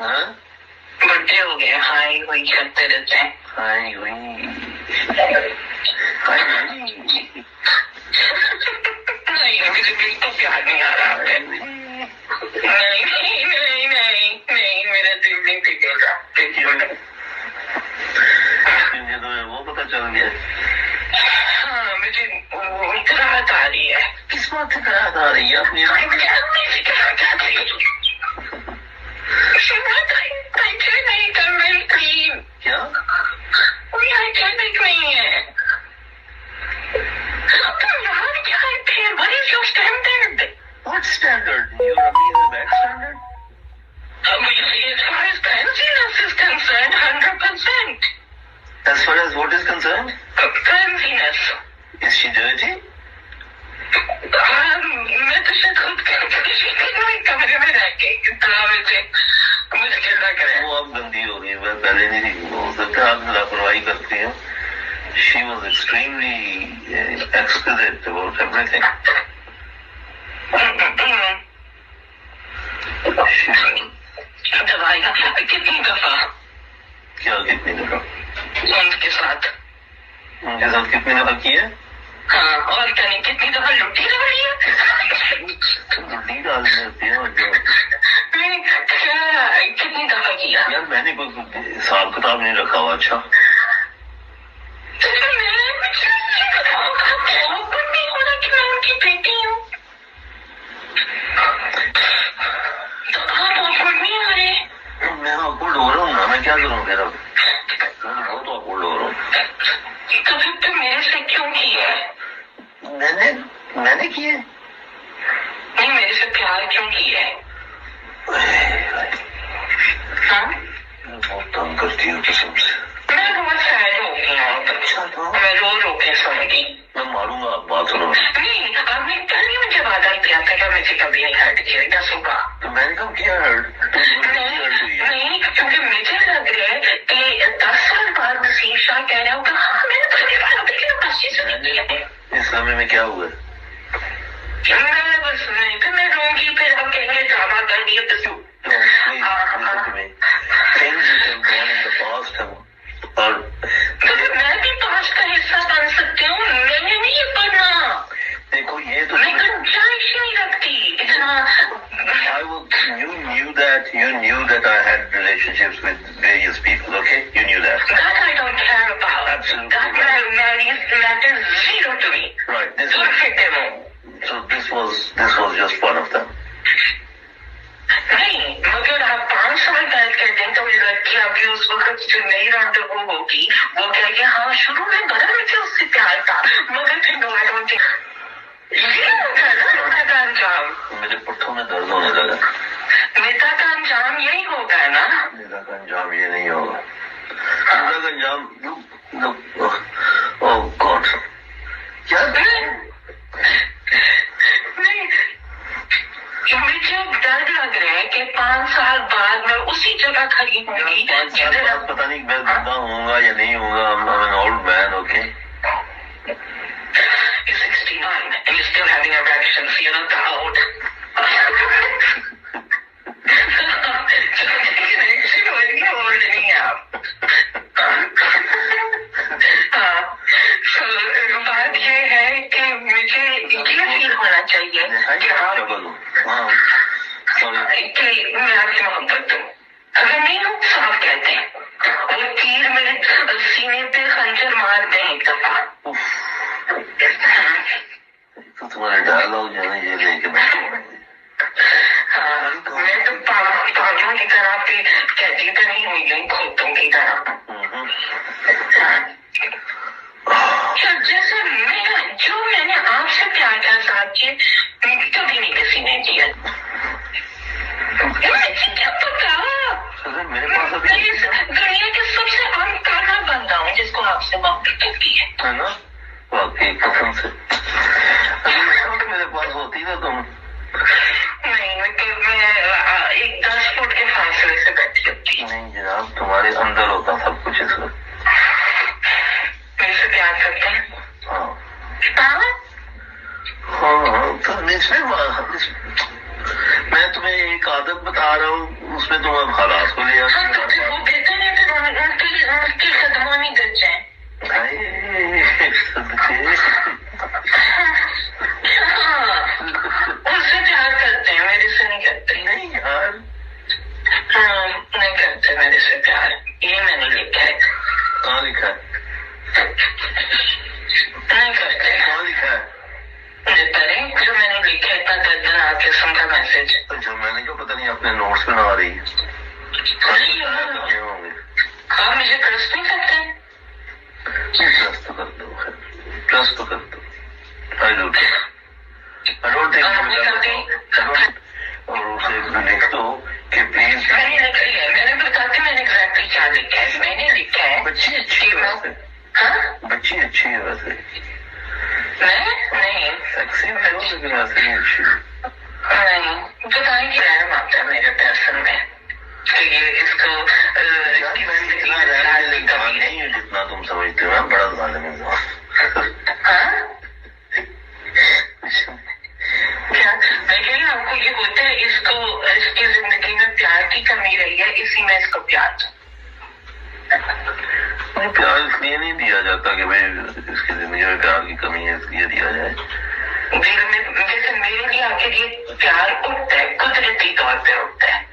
हाँ? बर्थडे हो गया, हाई हुई करते रहते हैं। हाई हुई नहीं, मुझे बिल्कुल प्यार नहीं आ रहा है। नहीं नहीं नहीं नहीं नहीं, मेरा दिल नहीं टिकेगा। मुझे तो वो पता चल गया। हाँ, मुझे इकराहत आ रही है। किस बात से इकराहत आ रही है अपनी? नहीं कर रही थी क्या? कोई हाइजेनिक नहीं है। तुम यहाँ क्या थे? What is your standard? What standard? Your Ami is a bad standard? As far as cleanliness is concerned, 100%. As far as what is concerned? Cleanliness. Is she dirty? मैं तो शायद खुद कमरे में रह के इतना मुझे लग रहा है। वो अब गंदी हो गई, मैं पहले नहीं थी। हो सकता है आप लापरवाही करती हो। She was extremely exquisite about everything. दवाई कितनी दफा? क्या कितनी दफा? उनके साथ कितनी दफा की है? हाँ, और कितनी दफा लुट्टी दवाई है? लुट्टी डालनी होती है और जो कितनी दफा किया? यार मैंने कोई हिसाब किताब नहीं रखा हुआ। अच्छा मैं ऑकवर्ड हो रहा हूँ ना, मैं क्या करूँ फिर? अब बहुत ऑकवर्ड हो रहा हूँ। तो फिर तुम मेरे से क्यों किया? मैंने किए नहीं, मेरे से प्यार क्यों किया? हाँ, बहुत तंग करती हूँ कसम से। मैं बहुत सैड हो गई हूँ। अच्छा तो मैं रो रो के सोऊंगी। मैं मारूंगा। आप बात सुनो। नहीं, आपने कल ही मुझे वादा किया था कि मुझे कभी नहीं हर्ट किया सुबह। तो मैंने कब किया हर्ट? नहीं, क्योंकि मुझे लग रहा है कि 10 साल बाद शीशा कह रहा होगा हाँ मैंने तुम्हारे बारे में किया। इस समय में क्या हुआ? मैं बस नहीं तो मैं रोऊंगी, फिर हम कहेंगे ड्रामा कर दिया तो मैं भी पास्ट का हिस्सा बन सकती हूँ। मैंने नहीं पढ़ना। देखो ये तो मैं गुंजाइश नहीं रखती इतना। You knew that I had relationships with various people, okay? You knew that. That I don't care about. Absolutely. That matters zero to me. Right. So this was just one of them. नहीं, मगर आप 5 साल बैठ कर दें तो लड़की अभी उस वक्त जो नई रंडों होगी वो कहेगी हाँ शुरू में बड़ा मुझे उससे प्यार था, मगर फिर नो आई डोंट थिंक ये होगा ना रोता का अंजाम। मेरे पुट्ठों में दर्द होने लगा। नेता का अंजाम यही होगा ना? नेता का अंजाम ये नहीं होगा। नेता का अंजाम ओह गॉड क्या? मुझे डर लग रहा है कि 5 साल बाद मैं उसी जगह खड़ी होंगी। 5 साल बाद पता नहीं मैं जिंदा होऊंगा या नहीं होऊंगा। I'm an old man, okay? You're 69 and you're still having erections. You're not that old. old नहीं आप। बात ये है कि मुझे ये फील होना चाहिए कि मैं आपसे मोहब्बत हूँ। अगर नहीं हो साफ कहते हैं, वो तीर मेरे सीने पे खंजर मार दे एक दफा। तो तुम्हारे डायलॉग जो है ये लेके हाँ, मैं तो पागलों की तरह पे कहती तो नहीं हुई हूँ, खोतों की तरह। जैसे मैंने आपसे प्यार का साथ किया कभी नहीं किसी ने किया। क्या पता मेरे पास अभी दुनिया के सबसे अनकाना बंदा हूँ जिसको आपसे मोहब्बत होती है ना? वाकई कसम से मेरे पास होती ना तुम। नहीं, मतलब मैं एक 10 फुट के फासले से बैठी होती। नहीं जनाब, तुम्हारे अंदर होता सब कुछ इस वक्त। मेरे से प्यार करते हैं? हाँ हाँ तो मैं तुम्हें एक आदत बता रहा हूँ, उसमें तुम अब हालात को ले हाँ तो फिर वो कहते हैं फिर उनके कदमों में गिर जाए। उससे प्यार करते हैं, मेरे से नहीं करते। नहीं यार, नहीं करते मेरे से प्यार, ये मैंने लिखा है। कहाँ लिखा है? नहीं करते। कहाँ लिखा है? जो मैंने लिखा है, इतना दर्दनाक किस्म का मैसेज। जो मैंने क्यों पता नहीं अपने नोट्स बना रही है। आप मुझे ट्रस्ट नहीं करते? ट्रस्ट तो कर दो, ट्रस्ट तो कर दो। I don't think और उसे लिख दो कि प्लीज। मैंने लिखी है, मैंने बताती मैंने एग्जैक्टली क्या लिखा है। मैंने लिखा है बच्ची अच्छी है वैसे। हाँ बच्ची अच्छी है वैसे। मैं नहीं सेक्सी है लेकिन वैसे नहीं अच्छी। नहीं बताएंगे रैम आता है मेरे पर्सन में कि ये इसको नहीं है जितना तुम समझते हो। बड़ा जालिम इंसान। क्या मैं कह रही हूँ आपको ये होता है, इसको इसकी जिंदगी में प्यार की कमी रही है, इसी में इसको प्यार। मुझे प्यार इसलिए नहीं दिया जाता कि भाई इसकी जिंदगी में प्यार की कमी है इसलिए दिया जाए। दिल में जैसे मेरे लिए आखिर ये प्यार उठता है, कुदरती तौर पे उठता है।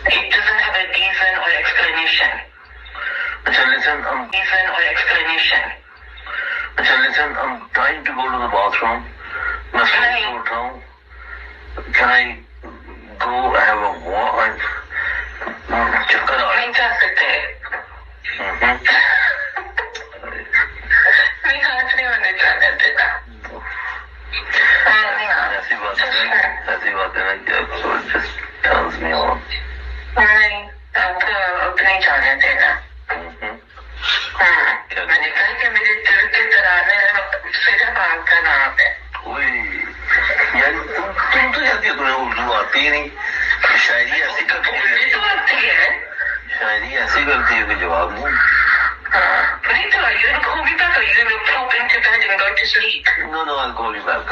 It doesn't have a reason or explanation. अच्छा listen, reason or explanation. अच्छा listen, I'm trying to go to the bathroom. मैं सोच उठ रहा हूँ। Can I go have a walk? चक्कर आ नहीं जा सकते। नहीं हाथ नहीं होने जाने देना। ऐसी बात है ना कि just turns me on. नहीं अब नहीं जाने देना। मैंने कहा कि मेरे दिल के तराने सिर्फ आपका नाम है। यार तुम तो यार तुम्हें उर्दू आती ही नहीं। शायरी ऐसी करती है, शायरी ऐसी करती है कि जवाब नहीं। नहीं तो you call me back or you will pop into bed and go to sleep. No, I'll call you back.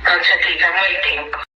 अच्छा ठीक है, I'm waiting.